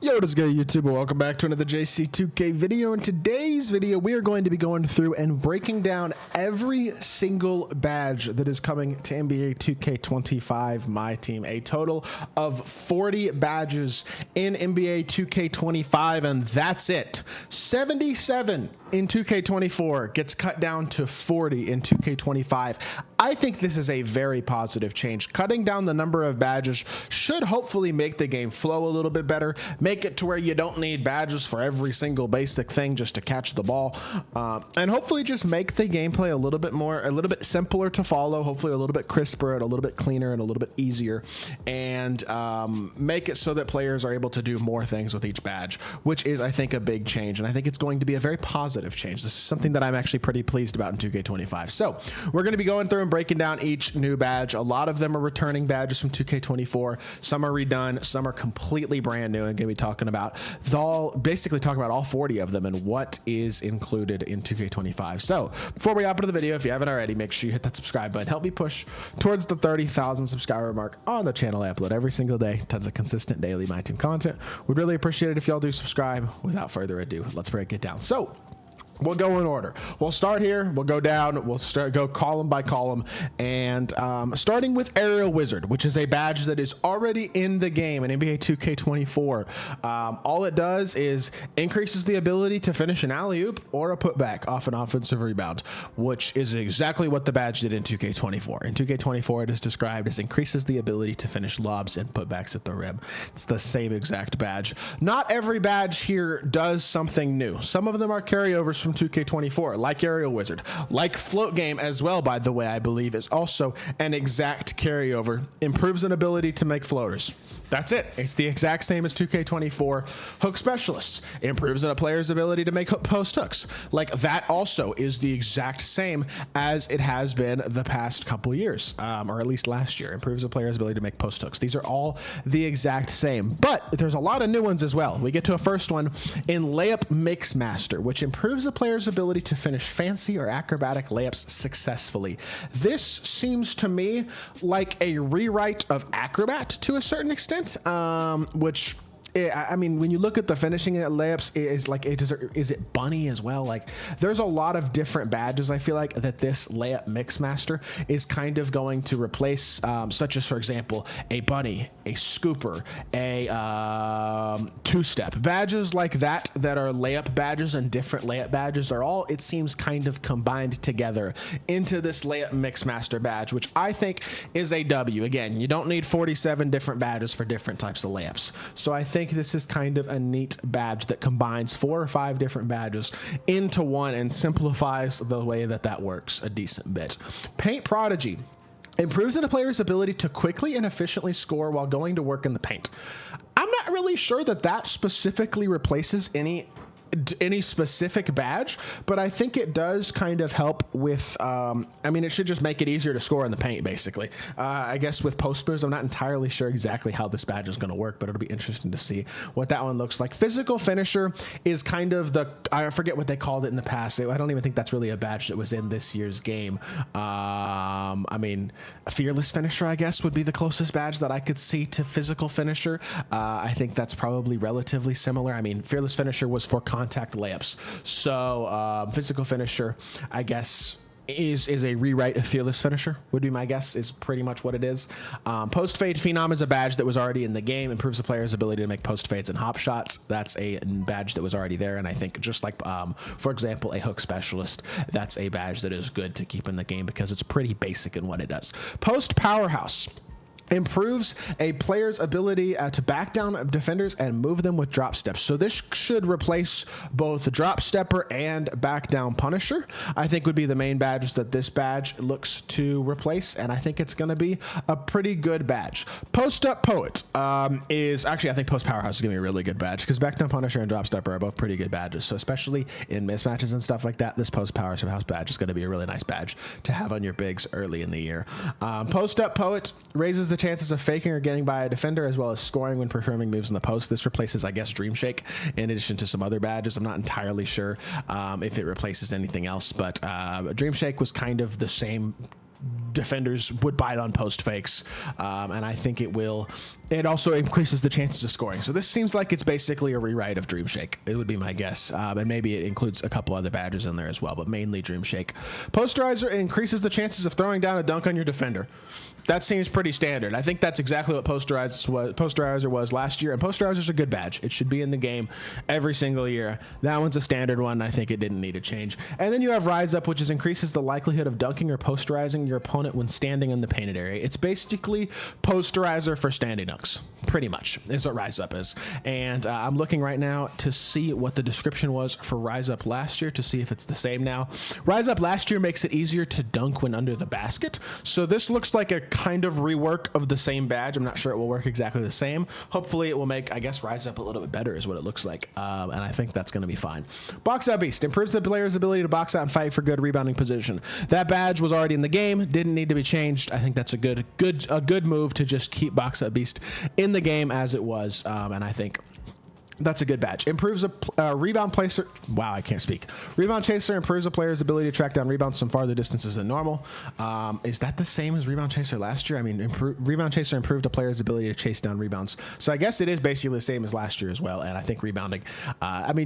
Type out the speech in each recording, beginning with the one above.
Yo, what is good, YouTube? Welcome back to another JC2K video. In today's video, we are going to be going through and breaking down every single badge that is coming to NBA 2K25 MyTEAM. A total of 40 badges in NBA 2K25, and that's it. 77 in 2K24 gets cut down to 40 in 2K25. I think this is a very positive change. Cutting down the number of badges should hopefully make the game flow a little bit better, make it to where you don't need badges for every single basic thing just to catch the ball, and hopefully just make the gameplay a little bit simpler to follow, hopefully a little bit crisper and a little bit cleaner and a little bit easier, and make it so that players are able to do more things with each badge, which is, I think, a big change, and I think it's going to be a very positive change. This is something that I'm actually pretty pleased about in 2K25. So we're going to be going through and breaking down each new badge. A lot of them are returning badges from 2K24. Some are redone, some are completely brand new, and going to be talking about basically talking about all 40 of them and what is included in 2K25. So before we hop into the video, if you haven't already, make sure you hit that subscribe button. Help me push towards the 30,000 subscriber mark on the channel. I upload every single day, tons of consistent daily MyTEAM content. We'd really appreciate it if y'all do subscribe. Without further ado, let's break it down. So we'll go in order. We'll start here. We'll go down. We'll go column by column. And starting with Aerial Wizard, which is a badge that is already in the game in NBA 2K24. All it does is increases the ability to finish an alley-oop or a putback off an offensive rebound, which is exactly what the badge did in 2K24. In 2K24, it is described as increases the ability to finish lobs and putbacks at the rim. It's the same exact badge. Not every badge here does something new. Some of them are carryovers from 2K24, like Aerial Wizard, like Float Game as well, by the way, I believe is also an exact carryover. Improves an ability to make floaters. That's it. It's the exact same as 2K24. Hook Specialists improves a player's ability to make post hooks. Like that also is the exact same as it has been the past couple years, or at least last year. Improves a player's ability to make post hooks. These are all the exact same, but there's a lot of new ones as well. We get to a first one in Layup Mixmaster, which improves a player's ability to finish fancy or acrobatic layups successfully. This seems to me like a rewrite of Acrobat to a certain extent, which I mean, when you look at the finishing at layups, is it bunny as well? Like, there's a lot of different badges, I feel like, that this Layup Mixmaster is kind of going to replace, such as, for example, a bunny, a scooper, a two-step. Badges like that are layup badges and different layup badges are all, it seems, kind of combined together into this Layup Mixmaster badge, which I think is a W. Again, you don't need 47 different badges for different types of layups. So I think this is kind of a neat badge that combines 4 or 5 different badges into one and simplifies the way that works a decent bit. Paint Prodigy improves a player's ability to quickly and efficiently score while going to work in the paint. I'm not really sure that specifically replaces any specific badge, but I think it does kind of help with, I mean, it should just make it easier to score in the paint, basically. I guess with post moves, I'm not entirely sure exactly how this badge is going to work, but it'll be interesting to see what that one looks like. Physical Finisher is kind of I forget what they called it in the past. I don't even think that's really a badge that was in this year's game. I mean, Fearless Finisher, I guess, would be the closest badge that I could see to Physical Finisher. I think that's probably relatively similar. I mean, Fearless Finisher was for contact layups, so Physical Finisher, I guess, is a rewrite of Fearless Finisher, would be my guess, is pretty much what it is. Post Fade Phenom is a badge that was already in the game, improves a player's ability to make post fades and hop shots. That's a badge that was already there, and I think just like, for example, a Hook Specialist, that's a badge that is good to keep in the game because it's pretty basic in what it does. Post Powerhouse improves a player's ability to back down defenders and move them with drop steps. So this should replace both drop stepper and back down punisher. I think would be the main badge that this badge looks to replace, and I think it's going to be a pretty good badge. Post up poet is actually, I think post powerhouse is going to be a really good badge because back down punisher and drop stepper are both pretty good badges. So especially in mismatches and stuff like that, this post powerhouse badge is going to be a really nice badge to have on your bigs early in the year. Post up poet raises the chances of faking or getting by a defender as well as scoring when performing moves in the post. This replaces, I guess, Dream Shake in addition to some other badges. I'm not entirely sure if it replaces anything else, but Dream Shake was kind of the same defenders would bite on post fakes, and I think it also increases the chances of scoring. So this seems like it's basically a rewrite of Dream Shake. It would be my guess, and maybe it includes a couple other badges in there as well, but mainly Dream Shake. Posterizer increases the chances of throwing down a dunk on your defender. That seems pretty standard. I think that's exactly what Posterizer was last year, and Posterizer's a good badge. It should be in the game every single year. That one's a standard one. I think it didn't need a change. And then you have Rise Up, which increases the likelihood of dunking or posterizing your opponent when standing in the painted area. It's basically Posterizer for standing dunks, pretty much, is what Rise Up is. And I'm looking right now to see what the description was for Rise Up last year to see if it's the same now. Rise Up last year makes it easier to dunk when under the basket. So this looks like a kind of rework of the same badge. I'm not sure it will work exactly the same. Hopefully it will make, I guess, Rise Up a little bit better is what it looks like. And I think that's going to be fine. Box Out Beast improves the player's ability to box out and fight for good rebounding position. That badge was already in the game, didn't need to be changed. I think that's a good move to just keep Box Out Beast in the game as it was, and I think that's a good badge. Improves a rebound placer. Wow, I can't speak. Rebound chaser improves a player's ability to track down rebounds from farther distances than normal. Is that the same as rebound chaser last year? I mean, rebound chaser improved a player's ability to chase down rebounds. So I guess it is basically the same as last year as well. And I think rebounding,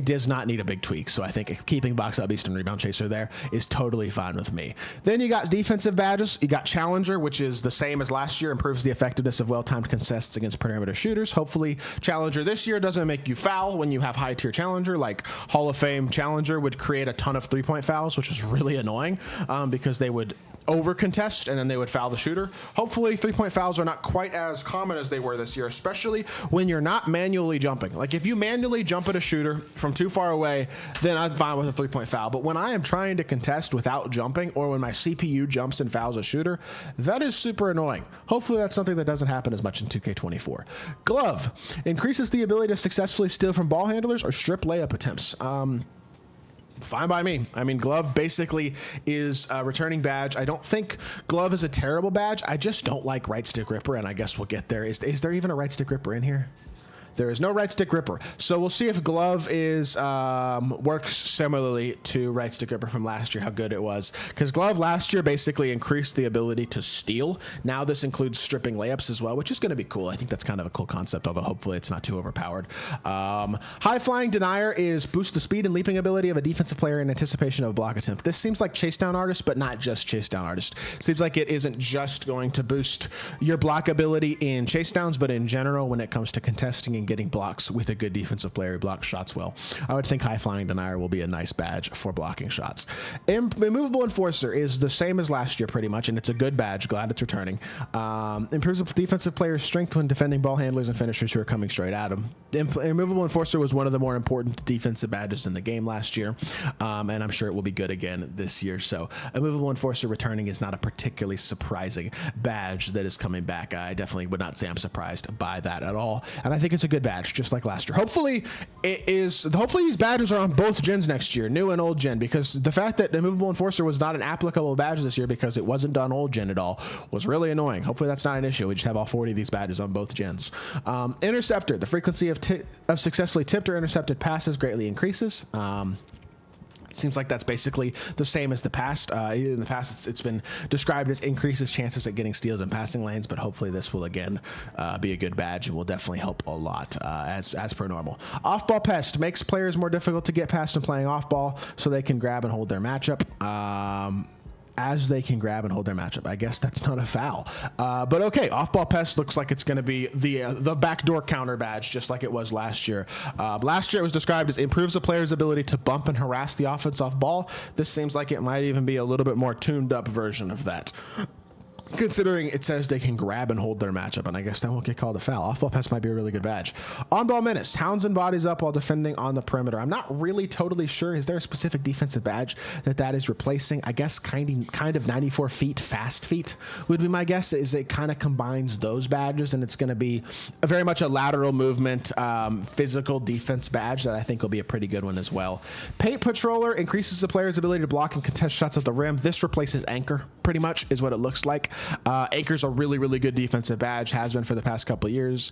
does not need a big tweak. So I think keeping Box Out Beast and rebound chaser there is totally fine with me. Then you got defensive badges. You got Challenger, which is the same as last year. Improves the effectiveness of well-timed contests against perimeter shooters. Hopefully, Challenger this year doesn't make you foul when you have high tier Challenger. Like Hall of Fame Challenger would create a ton of 3-point fouls, which is really annoying because they would over contest and then they would foul the shooter. Hopefully 3-point fouls are not quite as common as they were this year, especially when you're not manually jumping. Like if you manually jump at a shooter from too far away, then I'm fine with a 3-point foul. But when I am trying to contest without jumping, or when my CPU jumps and fouls a shooter, that is super annoying. Hopefully that's something that doesn't happen as much in 2K24. Glove increases the ability to successfully steal from ball handlers or strip layup attempts. Fine by me. I mean, Glove basically is a returning badge. I don't think Glove is a terrible badge. I just don't like Right Stick Ripper, and I guess we'll get there. Is there even a Right Stick Ripper in here? There is no Right Stick Ripper. So we'll see if Glove is works similarly to Right Stick Ripper from last year, how good it was. Because Glove last year basically increased the ability to steal. Now this includes stripping layups as well, which is going to be cool. I think that's kind of a cool concept, although hopefully it's not too overpowered. High Flying Denier is boost the speed and leaping ability of a defensive player in anticipation of a block attempt. This seems like Chase Down Artist, but not just Chase Down Artist. Seems like it isn't just going to boost your block ability in chase downs, but in general when it comes to contesting and getting blocks with a good defensive player who blocks shots well. I would think High Flying Denier will be a nice badge for blocking shots. Immovable Enforcer is the same as last year pretty much, and it's a good badge. Glad it's returning. Improves a defensive player's strength when defending ball handlers and finishers who are coming straight at him. Immovable Enforcer was one of the more important defensive badges in the game last year, and I'm sure it will be good again this year. So Immovable Enforcer returning is not a particularly surprising badge that is coming back. I definitely would not say I'm surprised by that at all, and I think it's a good badge, just like last year. Hopefully these badges are on both gens next year, new and old gen, because the fact that Immovable Enforcer was not an applicable badge this year because it wasn't on old gen at all was really annoying. Hopefully that's not an issue. We just have all 40 of these badges on both gens. Interceptor, the frequency of successfully tipped or intercepted passes greatly increases. It seems like that's basically the same as the past. In the past, it's been described as increases chances at getting steals in passing lanes, but hopefully this will again be a good badge and will definitely help a lot as per normal. Off-ball pest makes players more difficult to get past when playing off-ball, so they can grab and hold their matchup. I guess that's not a foul. But okay, Off-Ball Pest looks like it's going to be the backdoor counter badge, just like it was last year. Last year it was described as improves a player's ability to bump and harass the offense off ball. This seems like it might even be a little bit more tuned up version of that, considering it says they can grab and hold their matchup, and I guess that won't get called a foul. Off-ball pest might be a really good badge. On-ball menace hounds and bodies up while defending on the perimeter. I'm not really totally sure. Is there a specific defensive badge that is replacing? I guess kind of 94 feet, fast feet would be my guess. Is it kind of combines those badges, and it's going to be very much a lateral movement, physical defense badge that I think will be a pretty good one as well. Paint Patroller increases the player's ability to block and contest shots at the rim. This replaces Anchor, pretty much, is what it looks like. Anchor's a really, really good defensive badge, has been for the past couple of years.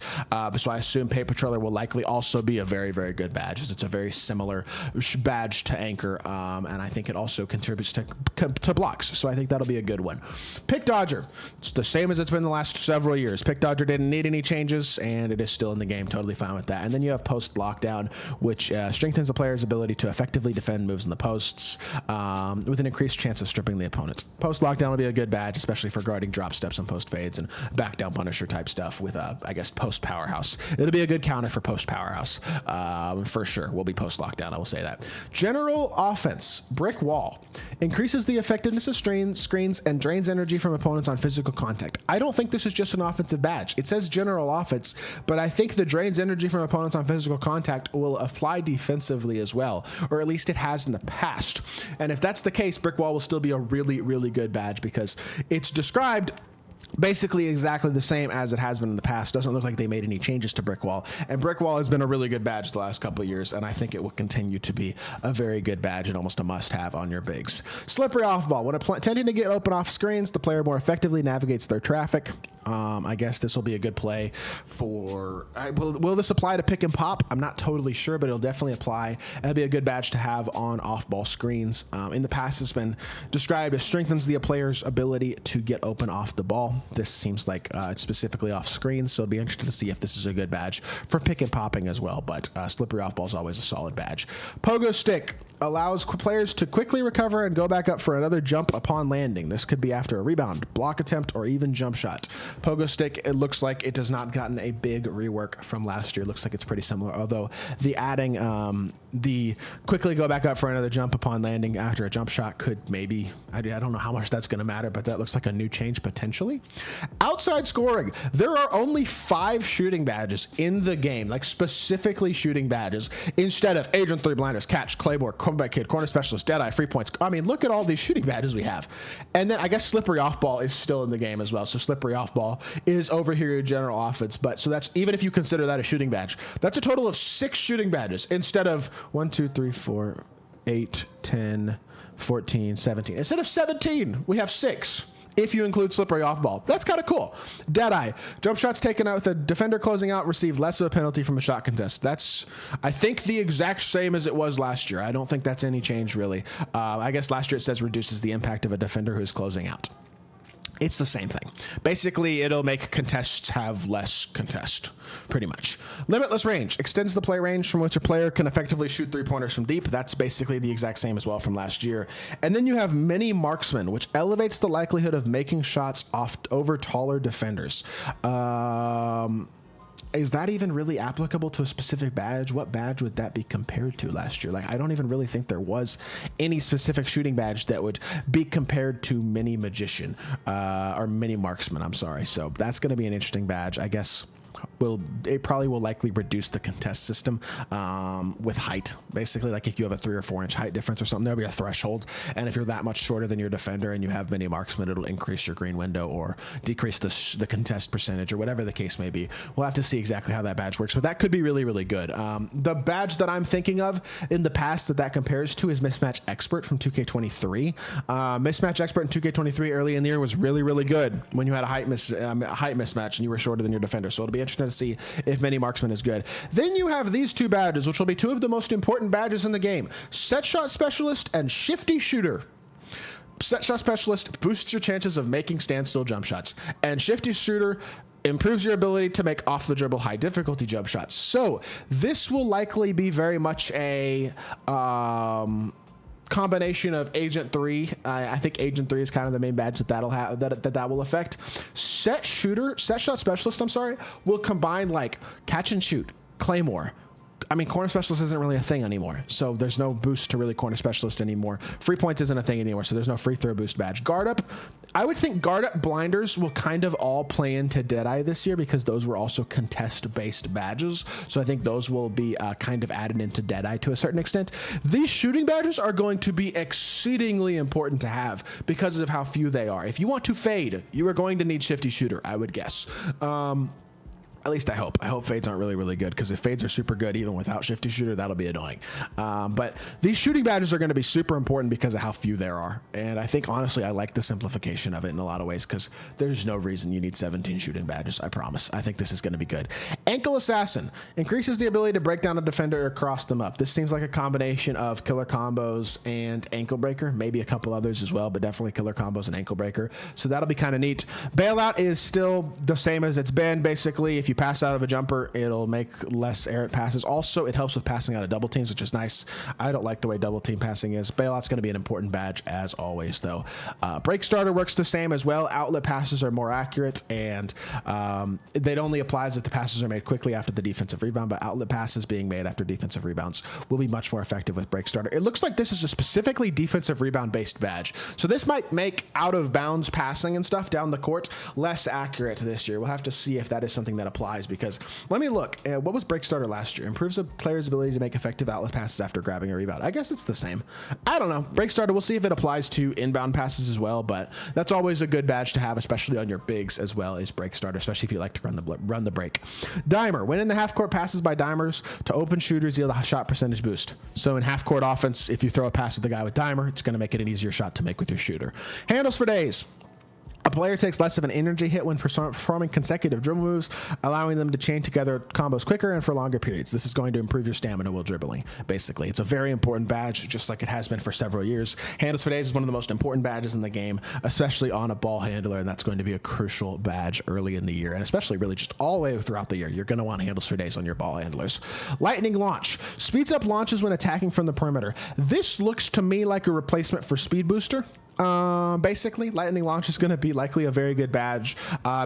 So I assume Paint Patroller will likely also be a very, very good badge, as it's a very similar badge to Anchor, and I think it also contributes to blocks. So I think that'll be a good one. Pick Dodger, it's the same as it's been the last several years. Pick Dodger didn't need any changes, and it is still in the game. Totally fine with that. And then you have Post Lockdown, which strengthens the player's ability to effectively defend moves in the posts with an increased chance of stripping the opponent. Post Lockdown will be a good badge, especially for guarding drop steps and post fades and back down Punisher type stuff with, I guess, Post Powerhouse. It'll be a good counter for Post Powerhouse. For sure will be Post Lockdown, I will say that. General Offense, Brick Wall, increases the effectiveness of screens and drains energy from opponents on physical contact. I don't think this is just an offensive badge. It says General Offense, but I think the drains energy from opponents on physical contact will apply defensively as well, or at least it has in the past. And if that's the case, Brick Wall will still be a really, really good badge because it's described basically exactly the same as it has been in the past. Doesn't look like they made any changes to Brick Wall, and Brick Wall has been a really good badge the last couple of years, and I think it will continue to be a very good badge and almost a must-have on your bigs. Slippery Off Ball. When attempting to get open off screens, the player more effectively navigates their traffic. I guess this will be a good play for... Will this apply to pick and pop? I'm not totally sure, but it'll definitely apply. It'll be a good badge to have on off-ball screens. In the past, it's been described as strengthens the player's ability to get open off the ball. This seems like it's specifically off screens, so it'll be interesting to see if this is a good badge for pick and popping as well, but Slippery Off Ball is always a solid badge. Pogo Stick allows players to quickly recover and go back up for another jump upon landing. This could be after a rebound, block attempt, or even jump shot. Pogo Stick, it looks like it has not gotten a big rework from last year. It looks like it's pretty similar, although the adding the quickly go back up for another jump upon landing after a jump shot could maybe, I don't know how much that's going to matter, but that looks like a new change potentially. Outside Scoring. There are only 5 shooting badges in the game, like specifically shooting badges, instead of Agent 3, Blinders, Catch, Claymore, Comeback Kid, Corner Specialist, Deadeye, Free Points. I mean, look at all these shooting badges we have. And then I guess Slippery Off Ball is still in the game as well. So Slippery Off Ball is over here in General Offense. But so that's, even if you consider that a shooting badge, that's a total of 6 shooting badges instead of 1, 2, 3, 4, 8, 10, 14, 17. Instead of 17, we have 6. If you include Slippery Off Ball. That's kind of cool. Deadeye. Jump shots taken out with a defender closing out receive less of a penalty from a shot contest. That's, I think, the exact same as it was last year. I don't think that's any change, really. I guess last year it says reduces the impact of a defender who's closing out. It's the same thing. Basically, it'll make contests have less contest, pretty much. Limitless Range extends the play range from which a player can effectively shoot 3-pointers from deep. That's basically the exact same as well from last year. And then you have Mini Marksman, which elevates the likelihood of making shots over taller defenders. Is that even really applicable to a specific badge? What badge would that be compared to last year? Like, I don't even really think there was any specific shooting badge that would be compared to Mini Magician, or Mini Marksman, I'm sorry. So that's going to be an interesting badge, I guess. It probably will likely reduce the contest system with height. Basically, like if you have a 3 or 4 inch height difference or something, there'll be a threshold. And if you're that much shorter than your defender and you have Mini Marksman, it'll increase your green window or decrease the contest percentage or whatever the case may be. We'll have to see exactly how that badge works, but that could be really, really good. The badge that I'm thinking of in the past that compares to is Mismatch Expert from 2K23. Mismatch Expert in 2K23 early in the year was really, really good when you had a height mismatch and you were shorter than your defender. So it'll be interesting to see if Mini Marksman is good. Then you have these 2 badges, which will be 2 of the most important badges in the game. Set Shot Specialist and Shifty Shooter. Set Shot Specialist boosts your chances of making standstill jump shots, and Shifty Shooter improves your ability to make off the dribble high difficulty jump shots. So this will likely be very much a combination of Agent 3. I think Agent 3 is kind of the main badge that will affect. Set Shot Specialist, will combine like Catch and Shoot, Claymore. I mean, Corner Specialist isn't really a thing anymore, so there's no boost to really Corner Specialist anymore. Free Points isn't a thing anymore, so there's no free throw boost badge. Guard Up, I would think Guard Up Blinders will kind of all play into Deadeye this year because those were also contest-based badges, so I think those will be kind of added into Deadeye to a certain extent. These shooting badges are going to be exceedingly important to have because of how few they are. If you want to fade, you are going to need Shifty Shooter, I would guess. At least I hope. I hope fades aren't really, really good, because if fades are super good, even without shifty shooter, that'll be annoying. But these shooting badges are going to be super important because of how few there are. And I think, honestly, I like the simplification of it in a lot of ways, because there's no reason you need 17 shooting badges, I promise. I think this is going to be good. Ankle Assassin increases the ability to break down a defender or cross them up. This seems like a combination of killer combos and ankle breaker, maybe a couple others as well, but definitely killer combos and ankle breaker. So that'll be kind of neat. Bailout is still the same as it's been. Basically, if you pass out of a jumper, it'll make less errant passes. Also, it helps with passing out of double teams, which is nice. I don't like the way double team passing is. Bailout's going to be an important badge as always, though. Break Starter works the same as well. Outlet passes are more accurate, and it only applies if the passes are made quickly after the defensive rebound, but outlet passes being made after defensive rebounds will be much more effective with Break Starter. It looks like this is a specifically defensive rebound based badge, so this might make out of bounds passing and stuff down the court less accurate this year. We'll have to see if that is something that applies, because let me look. What was Break Starter last year? Improves a player's ability to make effective outlet passes after grabbing a rebound. I guess it's the same. I don't know. Break Starter, we'll see if it applies to inbound passes as well, but that's always a good badge to have, especially on your bigs as well as Break Starter, especially if you like to run the break. Dimer. Winning the half-court passes by dimers to open shooters yield a shot percentage boost. So in half-court offense, if you throw a pass to the guy with dimer, it's going to make it an easier shot to make with your shooter. Handles for days. A player takes less of an energy hit when performing consecutive dribble moves, allowing them to chain together combos quicker and for longer periods. This is going to improve your stamina while dribbling, basically. It's a very important badge, just like it has been for several years. Handles for days is one of the most important badges in the game, especially on a ball handler, and that's going to be a crucial badge early in the year, and especially really just all the way throughout the year. You're going to want handles for days on your ball handlers. Lightning Launch. Speeds up launches when attacking from the perimeter. This looks to me like a replacement for Speed Booster. Basically, Lightning Launch is going to be likely a very good badge.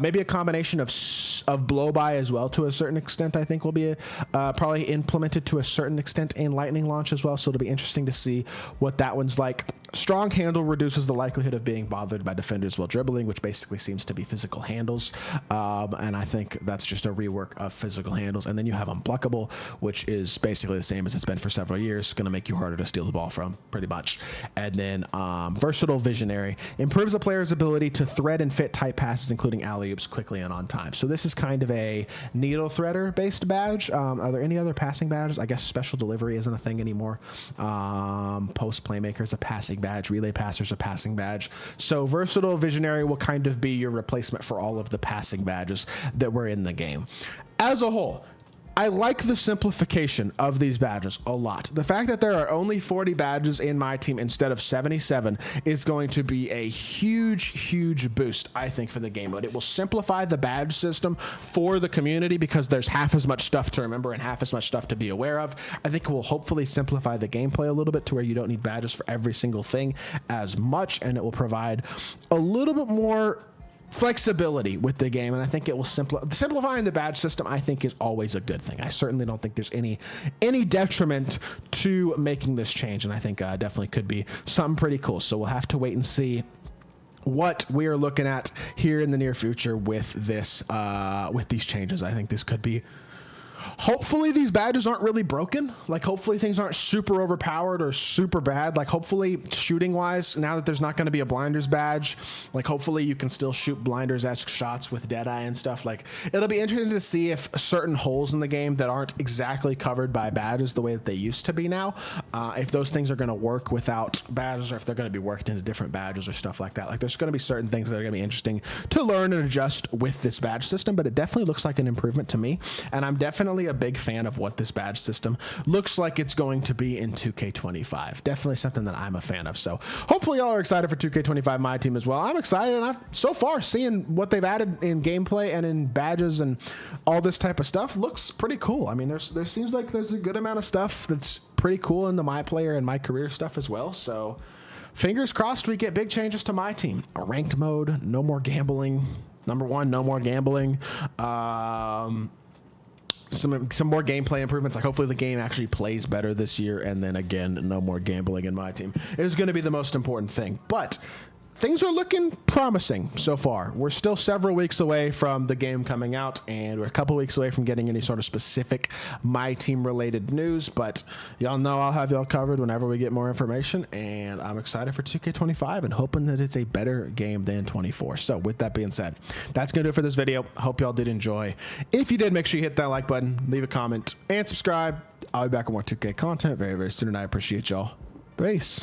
Maybe a combination of blow by as well to a certain extent, I think will be probably implemented to a certain extent in Lightning Launch as well. So it'll be interesting to see what that one's like. Strong Handle reduces the likelihood of being bothered by defenders while dribbling, which basically seems to be physical handles. And I think that's just a rework of physical handles. And then you have Unblockable, which is basically the same as it's been for several years. Going to make you harder to steal the ball from, pretty much. And then Versatile Visionary improves a player's ability to thread and fit tight passes, including alley-oops, quickly and on time. So this is kind of a needle threader based badge. Are there any other passing badges? I guess Special Delivery isn't a thing anymore. Post Playmaker is a passing badge. Relay Passer's a passing badge. So Versatile Visionary will kind of be your replacement for all of the passing badges that were in the game. As a whole, I like the simplification of these badges a lot. The fact that there are only 40 badges in MyTEAM instead of 77 is going to be a huge, huge boost, I think, for the game mode. It will simplify the badge system for the community because there's half as much stuff to remember and half as much stuff to be aware of. I think it will hopefully simplify the gameplay a little bit to where you don't need badges for every single thing as much, and it will provide a little bit more flexibility with the game, and I think it will simplifying the badge system, I think, is always a good thing. I certainly don't think there's any detriment to making this change, and I think definitely could be something pretty cool. So we'll have to wait and see what we are looking at here in the near future with this with these changes. I think this could be, hopefully these badges aren't really broken. Like, hopefully things aren't super overpowered or super bad. Like, hopefully shooting wise, now that there's not going to be a blinders badge, like, hopefully you can still shoot blinders-esque shots with Deadeye and stuff. Like, it'll be interesting to see if certain holes in the game that aren't exactly covered by badges the way that they used to be now, if those things are going to work without badges, or if they're going to be worked into different badges or stuff like that. Like, there's going to be certain things that are going to be interesting to learn and adjust with this badge system, but it definitely looks like an improvement to me, and I'm definitely a big fan of what this badge system looks like it's going to be in 2K25. Definitely something that I'm a fan of. So hopefully y'all are excited for 2K25 MyTEAM as well. I'm excited, and I've so far seeing what they've added in gameplay and in badges and all this type of stuff looks pretty cool. I mean, there seems like there's a good amount of stuff that's pretty cool in the My Player and My Career stuff as well. So fingers crossed we get big changes to MyTEAM. A ranked mode, no more gambling. Number one, no more gambling. Some more gameplay improvements. Like, hopefully the game actually plays better this year, and then again, no more gambling in MyTEAM. It is going to be the most important thing. But things are looking promising so far. We're still several weeks away from the game coming out, and we're a couple weeks away from getting any sort of specific MyTEAM related news, but y'all know I'll have y'all covered whenever we get more information, and I'm excited for 2K25 and hoping that it's a better game than 24. So with that being said, that's going to do it for this video. Hope y'all did enjoy. If you did, make sure you hit that like button, leave a comment, and subscribe. I'll be back with more 2K content very, very soon, and I appreciate y'all. Peace.